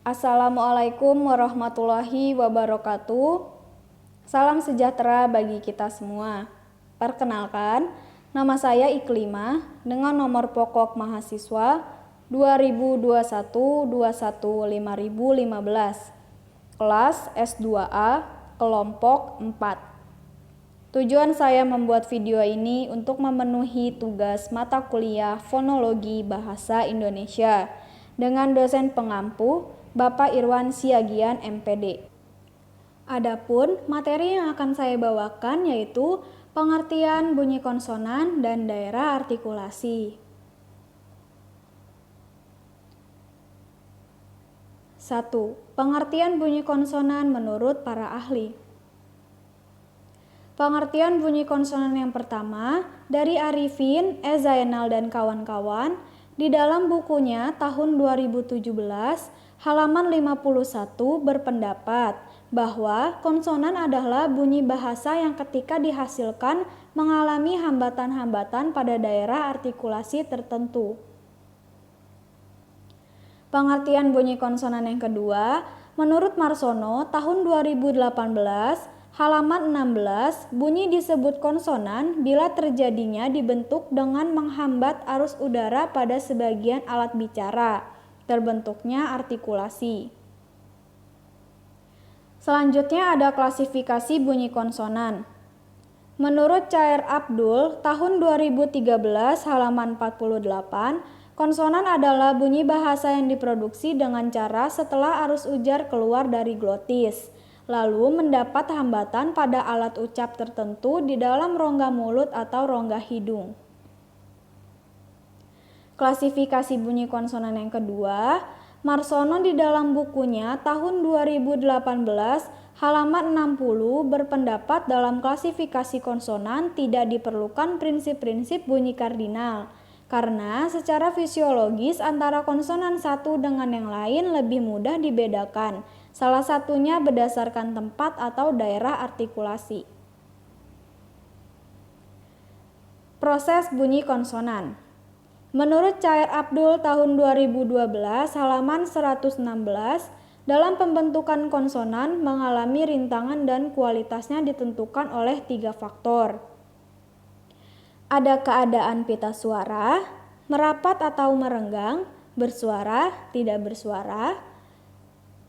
Assalamualaikum warahmatullahi wabarakatuh. Salam sejahtera bagi kita semua. Perkenalkan, nama saya Iklimah dengan nomor pokok mahasiswa 2021-21-5015, kelas S2A, kelompok 4. Tujuan saya membuat video ini untuk memenuhi tugas mata kuliah Fonologi Bahasa Indonesia dengan dosen pengampu Bapak Irwan Siagian MPD. Adapun materi yang akan saya bawakan yaitu pengertian bunyi konsonan dan daerah artikulasi. 1. Pengertian bunyi konsonan menurut para ahli. Pengertian bunyi konsonan yang pertama dari Arifin, Zainal dan kawan-kawan di dalam bukunya tahun 2017 halaman 51 berpendapat bahwa konsonan adalah bunyi bahasa yang ketika dihasilkan mengalami hambatan-hambatan pada daerah artikulasi tertentu. Pengertian bunyi konsonan yang kedua menurut Marsono tahun 2018 halaman 16, bunyi disebut konsonan bila terjadinya dibentuk dengan menghambat arus udara pada sebagian alat bicara, terbentuknya artikulasi. Selanjutnya ada klasifikasi bunyi konsonan. Menurut Chair Abdul tahun 2013 halaman 48, konsonan adalah bunyi bahasa yang diproduksi dengan cara setelah arus ujar keluar dari glotis, lalu mendapat hambatan pada alat ucap tertentu di dalam rongga mulut atau rongga hidung. Klasifikasi bunyi konsonan yang kedua, Marsono di dalam bukunya tahun 2018 halaman 60 berpendapat dalam klasifikasi konsonan tidak diperlukan prinsip-prinsip bunyi kardinal, karena secara fisiologis antara konsonan satu dengan yang lain lebih mudah dibedakan, salah satunya berdasarkan tempat atau daerah artikulasi. Proses bunyi konsonan. Menurut Chair Abdul tahun 2012 halaman 116, dalam pembentukan konsonan mengalami rintangan dan kualitasnya ditentukan oleh 3 faktor. Ada keadaan pita suara, merapat atau merenggang, bersuara, tidak bersuara.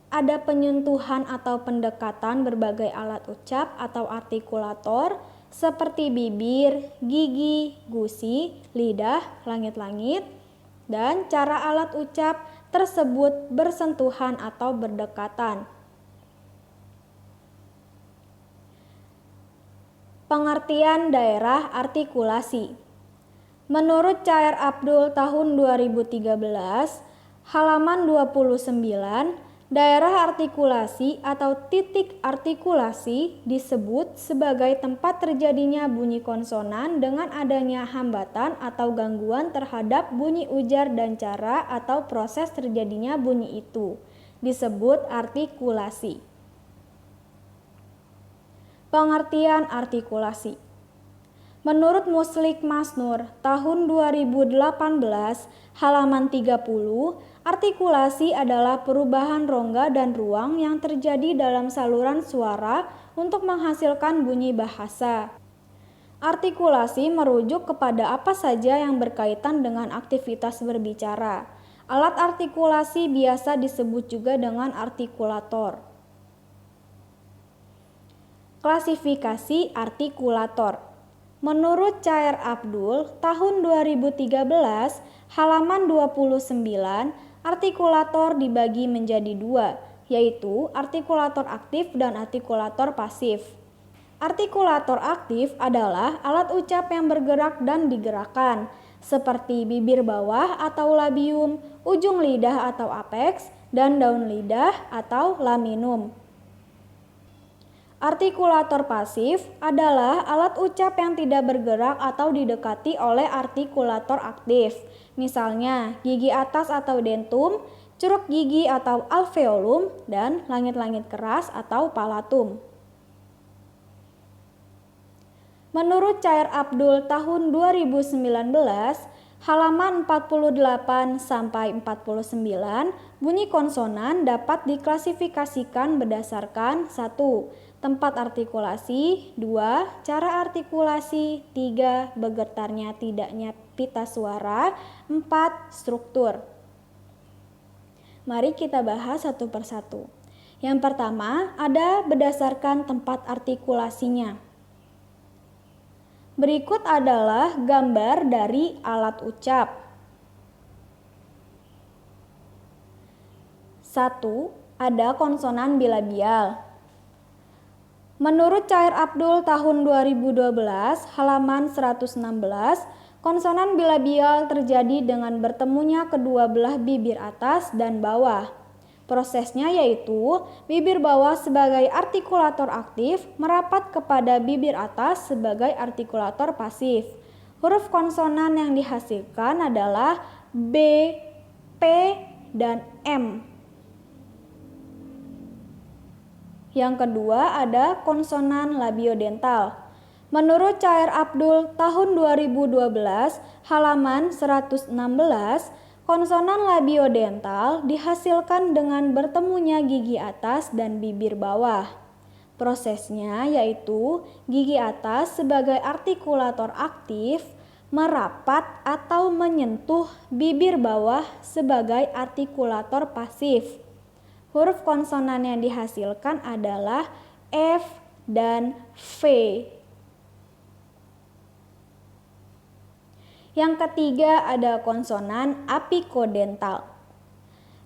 Ada penyentuhan atau pendekatan berbagai alat ucap atau artikulator seperti bibir, gigi, gusi, lidah, langit-langit, dan cara alat ucap tersebut bersentuhan atau berdekatan. Pengertian daerah artikulasi. Menurut Chair Abdul tahun 2013, halaman 29, daerah artikulasi atau titik artikulasi disebut sebagai tempat terjadinya bunyi konsonan dengan adanya hambatan atau gangguan terhadap bunyi ujar dan cara atau proses terjadinya bunyi itu. Disebut artikulasi. Pengertian artikulasi. Menurut Muslik Masnur tahun 2018 halaman 30, artikulasi adalah perubahan rongga dan ruang yang terjadi dalam saluran suara untuk menghasilkan bunyi bahasa. Artikulasi merujuk kepada apa saja yang berkaitan dengan aktivitas berbicara. Alat artikulasi biasa disebut juga dengan artikulator. Klasifikasi artikulator. Menurut Chair Abdul tahun 2013 halaman 29, artikulator dibagi menjadi 2, yaitu artikulator aktif dan artikulator pasif. Artikulator aktif adalah alat ucap yang bergerak dan digerakkan, seperti bibir bawah atau labium, ujung lidah atau apeks, dan daun lidah atau laminum. Artikulator pasif adalah alat ucap yang tidak bergerak atau didekati oleh artikulator aktif. Misalnya gigi atas atau dentum, curug gigi atau alveolum, dan langit-langit keras atau palatum. Menurut Chair Abdul tahun 2019, Halaman 48 sampai 49, bunyi konsonan dapat diklasifikasikan berdasarkan 1. Tempat artikulasi, 2. Cara artikulasi, 3. Bergetarnya tidaknya pita suara, 4. Struktur. Mari kita bahas satu persatu. Yang pertama ada berdasarkan tempat artikulasinya. Berikut adalah gambar dari alat ucap. 1. Ada konsonan bilabial. Menurut Chair Abdul tahun 2012, halaman 116, konsonan bilabial terjadi dengan bertemunya kedua belah bibir atas dan bawah. Prosesnya yaitu bibir bawah sebagai artikulator aktif merapat kepada bibir atas sebagai artikulator pasif. Huruf konsonan yang dihasilkan adalah B, P, dan M. Yang kedua ada konsonan labiodental. Menurut Chair Abdul tahun 2012 halaman 116, konsonan labiodental dihasilkan dengan bertemunya gigi atas dan bibir bawah. Prosesnya yaitu gigi atas sebagai artikulator aktif merapat atau menyentuh bibir bawah sebagai artikulator pasif. Huruf konsonan yang dihasilkan adalah F dan V. Yang ketiga ada konsonan apikodental.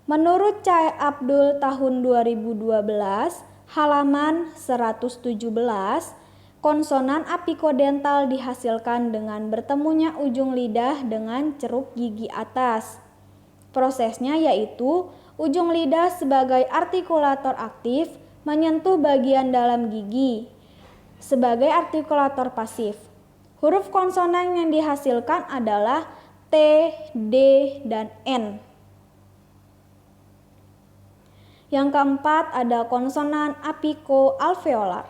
Menurut Chair Abdul tahun 2012, halaman 117, konsonan apikodental dihasilkan dengan bertemunya ujung lidah dengan ceruk gigi atas. Prosesnya yaitu ujung lidah sebagai artikulator aktif menyentuh bagian dalam gigi sebagai artikulator pasif. Huruf konsonan yang dihasilkan adalah T, D, dan N. Yang keempat ada konsonan apiko-alveolar.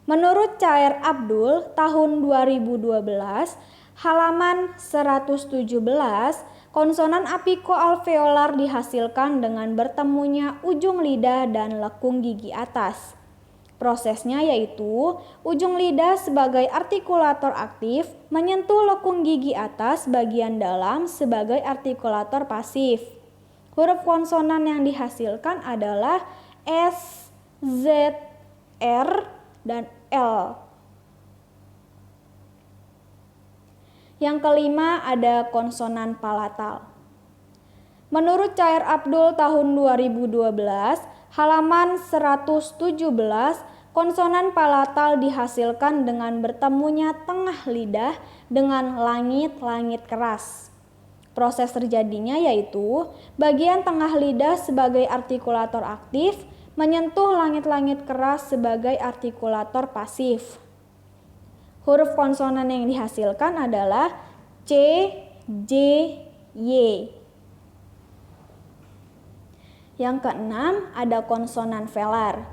Menurut Chair Abdul tahun 2012, halaman 117, konsonan apiko-alveolar dihasilkan dengan bertemunya ujung lidah dan lekung gigi atas. Prosesnya yaitu ujung lidah sebagai artikulator aktif menyentuh lekung gigi atas bagian dalam sebagai artikulator pasif. Huruf konsonan yang dihasilkan adalah S, Z, R, dan L. Yang kelima ada konsonan palatal. Menurut Chair Abdul tahun 2012, halaman 117, konsonan palatal dihasilkan dengan bertemunya tengah lidah dengan langit-langit keras. Proses terjadinya yaitu bagian tengah lidah sebagai artikulator aktif menyentuh langit-langit keras sebagai artikulator pasif. Huruf konsonan yang dihasilkan adalah C, J, Y. Yang keenam ada konsonan velar.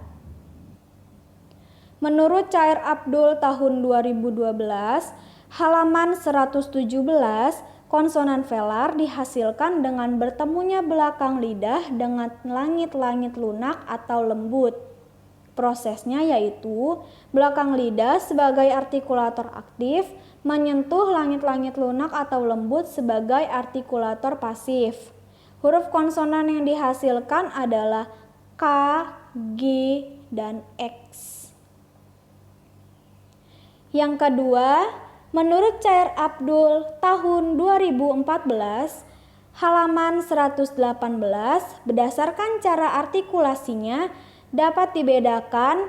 Menurut Chair Abdul tahun 2012, halaman 117, konsonan velar dihasilkan dengan bertemunya belakang lidah dengan langit-langit lunak atau lembut. Prosesnya yaitu belakang lidah sebagai artikulator aktif menyentuh langit-langit lunak atau lembut sebagai artikulator pasif. Huruf konsonan yang dihasilkan adalah K, G, dan X. Yang kedua, menurut Chair Abdul tahun 2014, halaman 118, berdasarkan cara artikulasinya dapat dibedakan.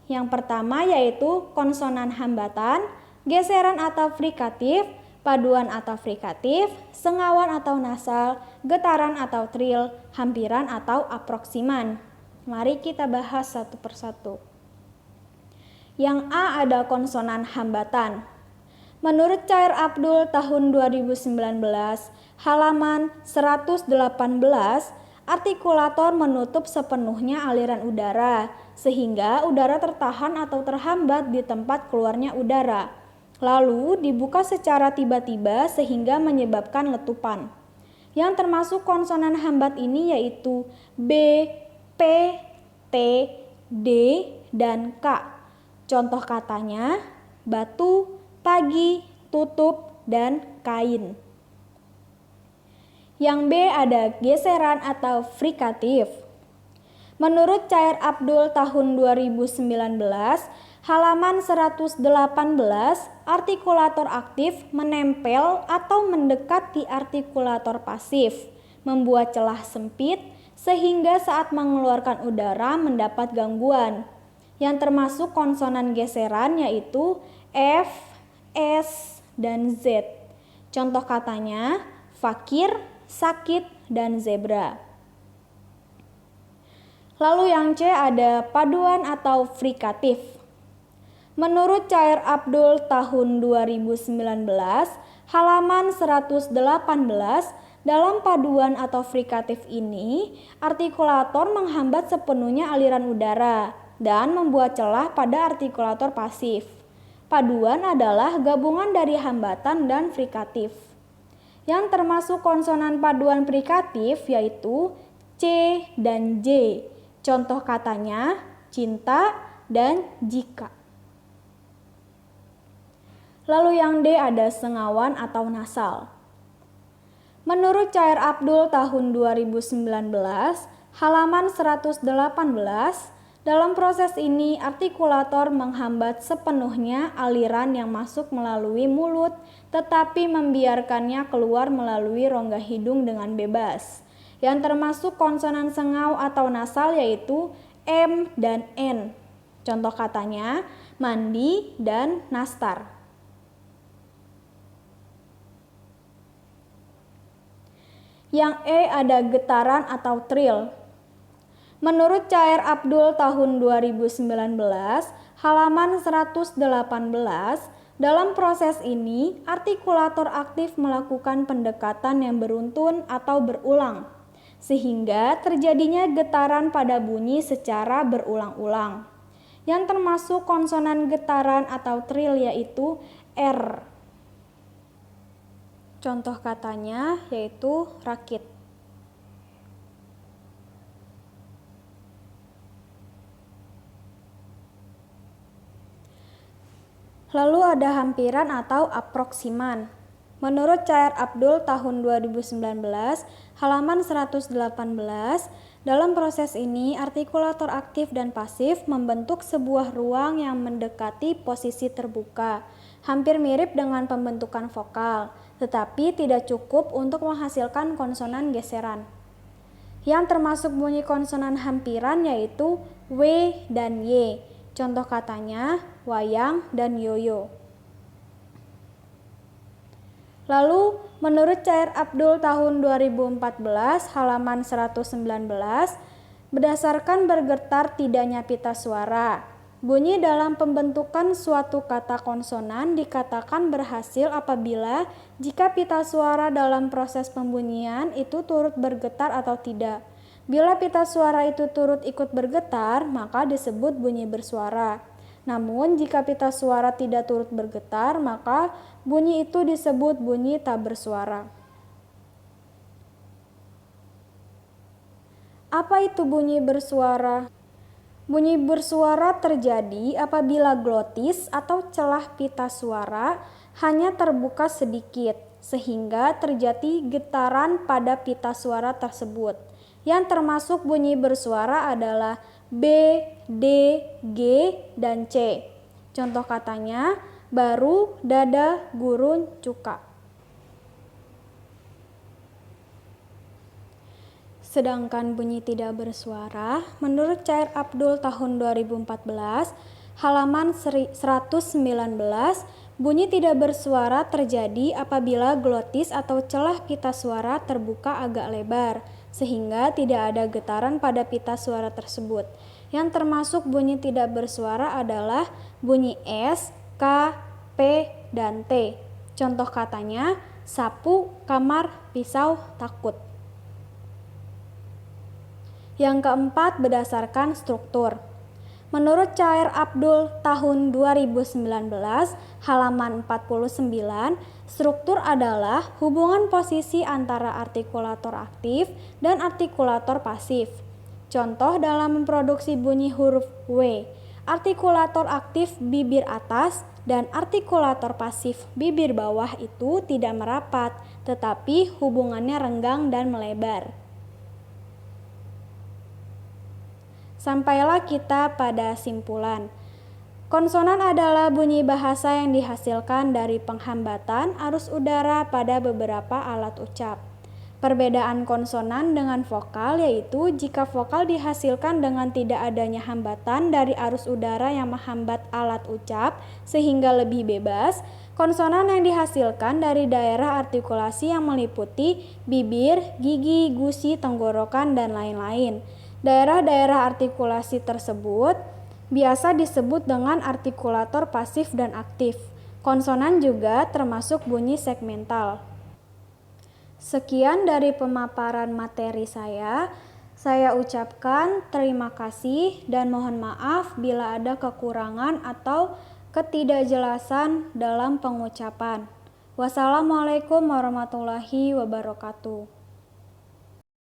Yang pertama yaitu konsonan hambatan, geseran atau frikatif, paduan atau frikatif, sengawan atau nasal, getaran atau tril, hampiran atau aproksiman. Mari kita bahas satu persatu. Yang A ada konsonan hambatan. Menurut Chair Abdul tahun 2019, halaman 118, artikulator menutup sepenuhnya aliran udara, sehingga udara tertahan atau terhambat di tempat keluarnya udara. lalu dibuka secara tiba-tiba sehingga menyebabkan letupan. Yang termasuk konsonan hambat ini yaitu B, P, T, D, dan K. Contoh katanya batu, pagi, tutup, dan kain. Yang B ada geseran atau frikatif. Menurut Chair Abdul tahun 2019, halaman 118, artikulator aktif menempel atau mendekat di artikulator pasif, membuat celah sempit sehingga saat mengeluarkan udara mendapat gangguan. Yang termasuk konsonan geseran yaitu F, S, dan Z. Contoh katanya fakir, sakit, dan zebra. Lalu yang C ada paduan atau frikatif. Menurut Chair Abdul tahun 2019, halaman 118, dalam paduan atau frikatif ini, artikulator menghambat sepenuhnya aliran udara dan membuat celah pada artikulator pasif. Paduan adalah gabungan dari hambatan dan frikatif. Yang termasuk konsonan paduan frikatif yaitu C dan J. Contoh katanya cinta dan jika. Lalu yang D ada sengawan atau nasal. Menurut Chair Abdul tahun 2019, halaman 118, dalam proses ini artikulator menghambat sepenuhnya aliran yang masuk melalui mulut tetapi membiarkannya keluar melalui rongga hidung dengan bebas. Yang termasuk konsonan sengau atau nasal yaitu M dan N. Contoh katanya mandi dan nastar. Yang E ada getaran atau trill. Menurut Chair Abdul tahun 2019, halaman 118, dalam proses ini artikulator aktif melakukan pendekatan yang beruntun atau berulang, sehingga terjadinya getaran pada bunyi secara berulang-ulang. Yang termasuk konsonan getaran atau trill yaitu R. Contoh katanya yaitu rakit. Lalu ada hampiran atau aproksiman. Menurut Chair Abdul tahun 2019, halaman 118, dalam proses ini artikulator aktif dan pasif membentuk sebuah ruang yang mendekati posisi terbuka, hampir mirip dengan pembentukan vokal, tetapi tidak cukup untuk menghasilkan konsonan geseran. Yang termasuk bunyi konsonan hampiran yaitu W dan Y. Contoh katanya wayang dan yoyo. Lalu, menurut Chair Abdul tahun 2014, halaman 119, berdasarkan bergetar tidaknya pita suara, bunyi dalam pembentukan suatu kata konsonan dikatakan berhasil apabila jika pita suara dalam proses pembunyian itu turut bergetar atau tidak. Bila pita suara itu turut ikut bergetar, maka disebut bunyi bersuara. Namun, jika pita suara tidak turut bergetar, maka bunyi itu disebut bunyi tak bersuara. Apa itu bunyi bersuara? Bunyi bersuara terjadi apabila glotis atau celah pita suara hanya terbuka sedikit, sehingga terjadi getaran pada pita suara tersebut. Yang termasuk bunyi bersuara adalah B, D, G, dan C. Contoh katanya baru, dada, gurun, cuka. Sedangkan bunyi tidak bersuara, menurut Chair Abdul tahun 2014, halaman 119, bunyi tidak bersuara terjadi apabila glotis atau celah pita suara terbuka agak lebar, sehingga tidak ada getaran pada pita suara tersebut. Yang termasuk bunyi tidak bersuara adalah bunyi S, K, P, dan T. Contoh katanya sapu, kamar, pisau, takut. Yang keempat berdasarkan struktur. Menurut Chair Abdul tahun 2019, halaman 49, struktur adalah hubungan posisi antara artikulator aktif dan artikulator pasif. Contoh dalam memproduksi bunyi huruf W, artikulator aktif bibir atas dan artikulator pasif bibir bawah itu tidak merapat, tetapi hubungannya renggang dan melebar. Sampailah kita pada simpulan. Konsonan adalah bunyi bahasa yang dihasilkan dari penghambatan arus udara pada beberapa alat ucap. Perbedaan konsonan dengan vokal yaitu jika vokal dihasilkan dengan tidak adanya hambatan dari arus udara yang menghambat alat ucap sehingga lebih bebas, konsonan yang dihasilkan dari daerah artikulasi yang meliputi bibir, gigi, gusi, tenggorokan, dan lain-lain. Daerah-daerah artikulasi tersebut biasa disebut dengan artikulator pasif dan aktif. Konsonan juga termasuk bunyi segmental. Sekian dari pemaparan materi saya. Saya ucapkan terima kasih dan mohon maaf bila ada kekurangan atau ketidakjelasan dalam pengucapan. Wassalamualaikum warahmatullahi wabarakatuh.